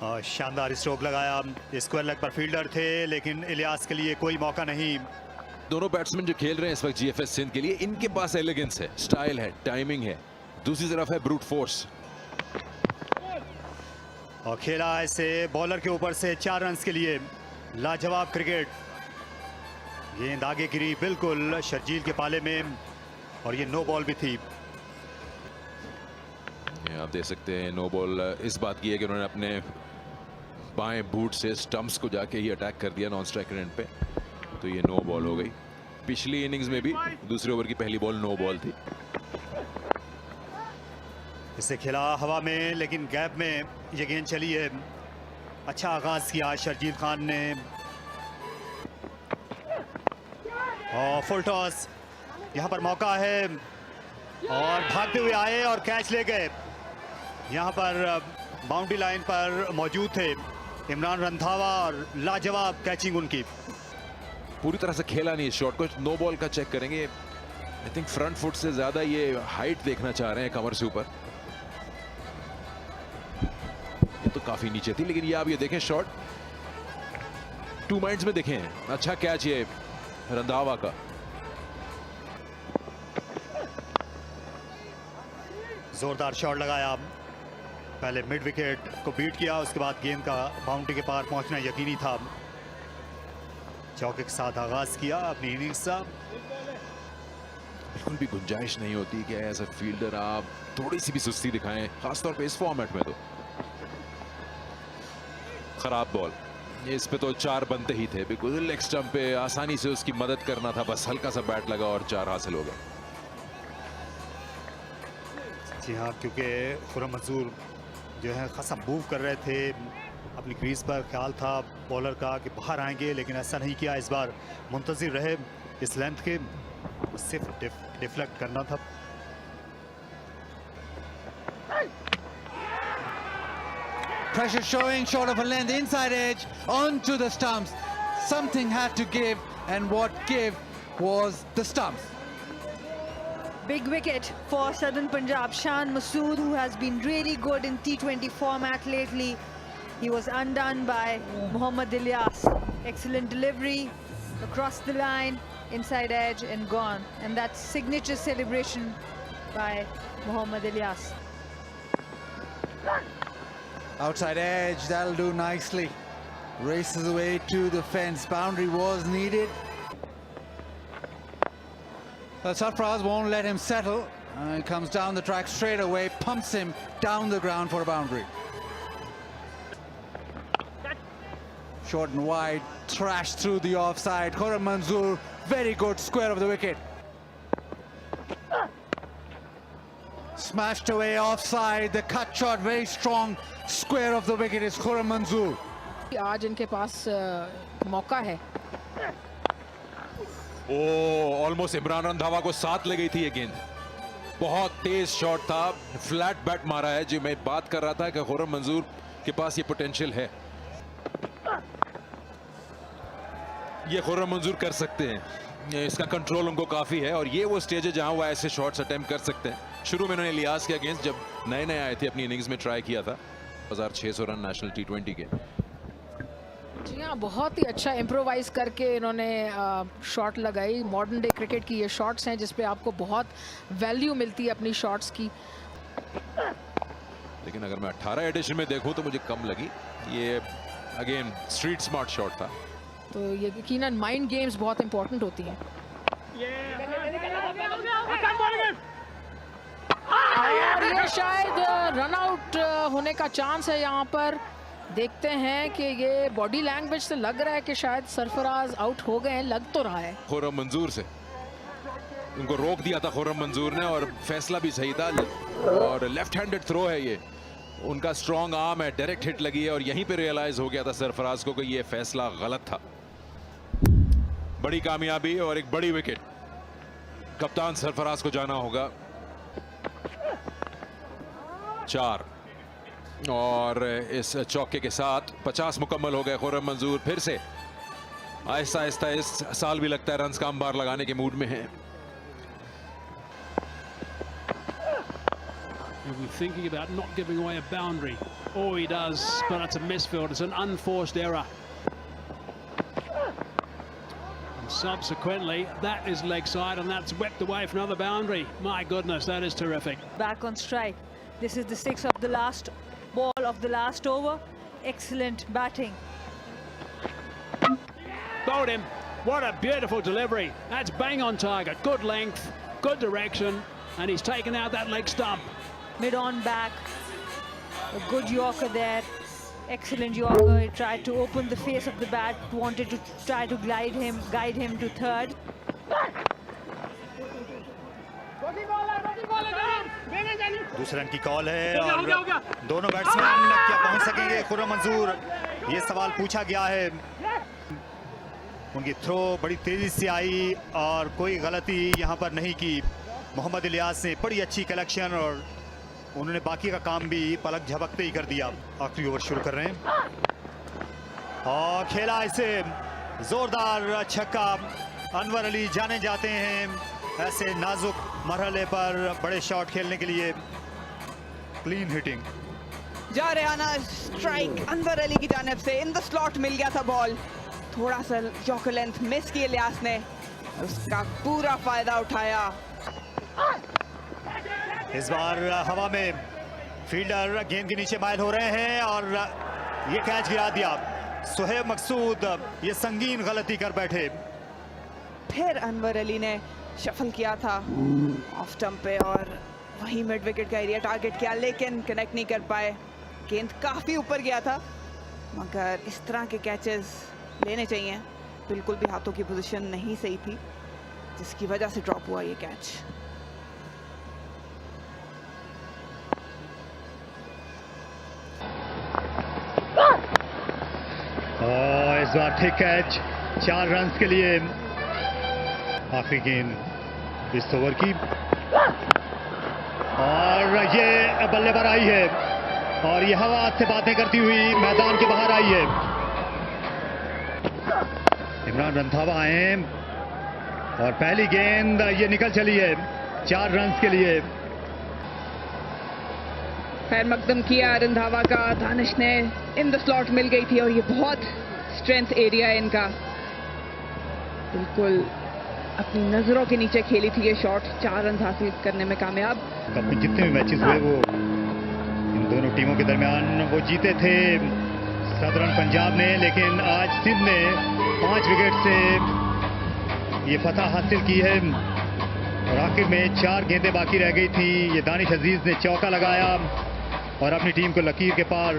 शानदार स्ट्रोक लगाया, square leg पर फील्डर थे लेकिन इलियास के लिए कोई मौका नहीं। दोनों बैट्समैन जो खेल रहे हैं इस वक्त जीएफएस सिंध के लिए, इनके पास एलिगेंस है, स्टाइल है, टाइमिंग है, दूसरी तरफ है ब्रूट फोर्स। और खेला ऐसे बॉलर के ऊपर से 4 रन्स के लिए। लाजवाब क्रिकेट। गेंद आगे गिरी बिल्कुल शर्जील के पाले में और ये नो बॉल भी थी। आप देख सकते हैं नो बॉल इस बात की है कि उन्होंने अपने बाएं बूट से स्टंप्स को जाके ही अटैक कर दिया नॉन स्ट्राइक एंड पे, तो ये नो बॉल हो गई। पिछली इनिंग्स में भी दूसरे ओवर की पहली बॉल नो बॉल थी। इसे खेला हवा में लेकिन गैप में ये गेंद चली है। अच्छा आगाज किया शर्जील खान ने और फुल टॉस। यहाँ पर मौका है और भागते हुए आए और कैच ले गए। यहाँ पर बाउंड्री लाइन पर मौजूद थे इमरान रंधावा और लाजवाब कैचिंग उनकी। पूरी तरह से खेला नहीं इस शॉट को। नो बॉल का चेक करेंगे, आई थिंक फ्रंट फुट से ज्यादा ये हाइट देखना चाह रहे हैं कमर से ऊपर। ये तो काफी नीचे थी, लेकिन ये आप ये देखें शॉट 2 माइंड्स में देखें। अच्छा कैच ये रंधावा का। जोरदार शॉट लगाया, पहले मिड विकेट को बीट किया, उसके बाद गेंद का बाउंड्री के पार पहुंचना यकीनी था। चौके के साथ आगाज किया अपनी इनिंग्स का। बिल्कुल भी गुंजाइश नहीं होती कि एज अ फील्डर आप थोड़ी सी भी सुस्ती दिखाएं, खासतौर पे इस फॉर्मेट में। तो खराब बॉल, इस पे तो 4 बनते ही थे। बिल्कुल लेग स्टंप पे आसानी से उसकी मदद करना था, बस हल्का सा बैट लगा और 4 हासिल हो गए। जी हाँ, क्योंकि खुर्रम मंजूर जो है खासा मूव कर रहे थे अपनी क्रीज पर। ख्याल था बॉलर का कि बाहर आएंगे, लेकिन ऐसा नहीं किया। इस बार मुंतजिर रहे इस लेंथ के, सिर्फ डिफ्लेक्ट करना था। Pressure showing, short of a length, inside edge, onto the stumps. Something had to give, and what gave was the stumps. Big wicket for Southern Punjab. Shan Masood, who has been really good in T20 format lately. He was undone by Mohammad Ilyas. Excellent delivery, across the line, inside edge and gone. And that's signature celebration by Mohammad Ilyas. Outside edge, that'll do nicely. Races away to the fence. Boundary was needed. Sarfaraz won't let him settle. He comes down the track straight away, pumps him down the ground for a boundary. Short and wide, thrashed through the offside. Khurram Manzoor, very good square of the wicket. Smashed away offside, the cut shot, very strong square of the wicket is Khurram Manzoor. आज इनके पास मौका है। Almost Imran Randhawa को साथ ले गई थी ये गेंद। बहुत तेज शॉट था, फ्लैट बैट मारा है। जो मैं बात कर रहा था कि खुर्रम मंजूर के पास ये पोटेंशियल है, ये खुर्रम मंजूर कर सकते हैं। इसका कंट्रोल उनको काफी है और ये वो स्टेज है जहां वो ऐसे शॉट्स अटेम्प्ट कर सकते हैं। शुरू में उन्होंने इलियास के अगेंस्ट जब नए आए थे अपनी इनिंग्स में ट्राई किया था, 1600 रन नेशनल T20 के। जी हाँ, बहुत ही अच्छा इम्प्रोवाइज करके इन्होंने शॉट लगाई। मॉडर्न डे क्रिकेट की ये शॉट्स हैं जिसपे आपको बहुत वैल्यू मिलती है अपनी शॉट्स की। लेकिन अगर मैं 18 एडिशन में देखूं तो मुझे कम लगी। ये अगेन स्ट्रीट स्मार्ट शॉट था। तो ये यकीनन माइंड गेम्स बहुत इंपॉर्टेंट होती हैं। और ये शायद रन आउट होने का चांस है यहाँ पर। देखते हैं कि ये बॉडी लैंग्वेज से लग रहा है कि शायद सरफराज आउट हो गए हैं, लग तो रहा है। खुर्रम मंजूर से उनको रोक दिया था खुर्रम मंजूर ने और फैसला भी सही था। और लेफ्ट हैंडेड थ्रो है ये, उनका स्ट्रॉन्ग आर्म है, डायरेक्ट हिट लगी है और यहीं पे रियलाइज हो गया था सरफराज को कि ये फैसला गलत था। बड़ी कामयाबी और एक बड़ी विकेट। कप्तान सरफराज को जाना होगा। 4 और इस चौके के साथ 50 मुकम्मल हो गए। खुर्रम मंजूर फिर से आहिस्ता आहिस्ता इस साल भी लगता है रन्स का अंबार लगाने के मूड में है। He'll be thinking about not giving away a boundary. Oh, he does, but it's a misfield. It's an unforced error. And subsequently, that is leg side, and that's whipped away for another boundary. My goodness, that is terrific. Back on strike. This is the sixth of the last ball of the last over. Excellent batting. Bowled him. What a beautiful delivery. That's bang on target. Good length, good direction, and he's taken out that leg stump. Mid on back. A good Yorker there. Excellent Yorker. He tried to open the face of the bat. Wanted to try to guide him to third. दूसरे run की call है और दोनों batsman क्या पहुंच सकेंगे खुर्रम मंजूर, ये सवाल पूछा गया है। उनकी थ्रो बड़ी तेजी से आई और कोई गलती यहां पर नहीं की। मोहम्मद इलियास ने बड़ी अच्छी कलेक्शन और उन्होंने बाकी का काम भी पलक झपकते ही कर दिया। आखिरी ओवर शुरू कर रहे हैं और खेला इसे जोरदार छक्का। अनवर अली जाने जाते हैं ऐसे नाजुक मरहले पर बड़े शॉट खेलने के लिए। क्लीन हिटिंग जा रहे आना स्ट्राइक अनवर अली की जानिब से। इन द स्लॉट मिल गया था बॉल, थोड़ा सा यॉर्कर लेंथ मिस की इलियास ने, उसका पूरा फायदा उठाया। इस बार हवा में फील्डर गेंद के नीचे माइल हो रहे हैं और ये कैच गिरा दिया। सुहेब मकसूद ये संगीन गलती कर बैठे। फिर अनवर अली ने शफल किया था ऑफ स्टंप पे और वही मिड विकेट का एरिया टारगेट किया, लेकिन कनेक्ट नहीं कर पाए। गेंद काफी ऊपर गया था, मगर इस तरह के कैचेस लेने चाहिए। बिल्कुल भी हाथों की पोजीशन नहीं सही थी, जिसकी वजह से ड्रॉप हुआ ये कैच। इस बार ठीक कैच 4 रन के लिए। आखिरी गेंद इस ओवर की और ये बल्ले पर आई है और ये हवा से बातें करती हुई मैदान के बाहर आई है। इमरान रंधावा आए और पहली गेंद ये निकल चली है 4 रन के लिए। खैर मकदम किया रंधावा का, दानिश ने इन द स्लॉट मिल गई थी और ये बहुत स्ट्रेंथ एरिया है इनका। बिल्कुल अपनी नजरों के नीचे खेली थी ये शॉट, 4 रन हासिल करने में कामयाब। कप में जितने भी मैचेस हुए वो इन दोनों टीमों के दरमियान वो जीते थे सदर्न पंजाब ने, लेकिन आज सिंध ने 5 विकेट से ये फतह हासिल की है और आखिर में 4 गेंदें बाकी रह गई थी। ये दानिश अजीज ने चौका लगाया और अपनी टीम को लकीर के पार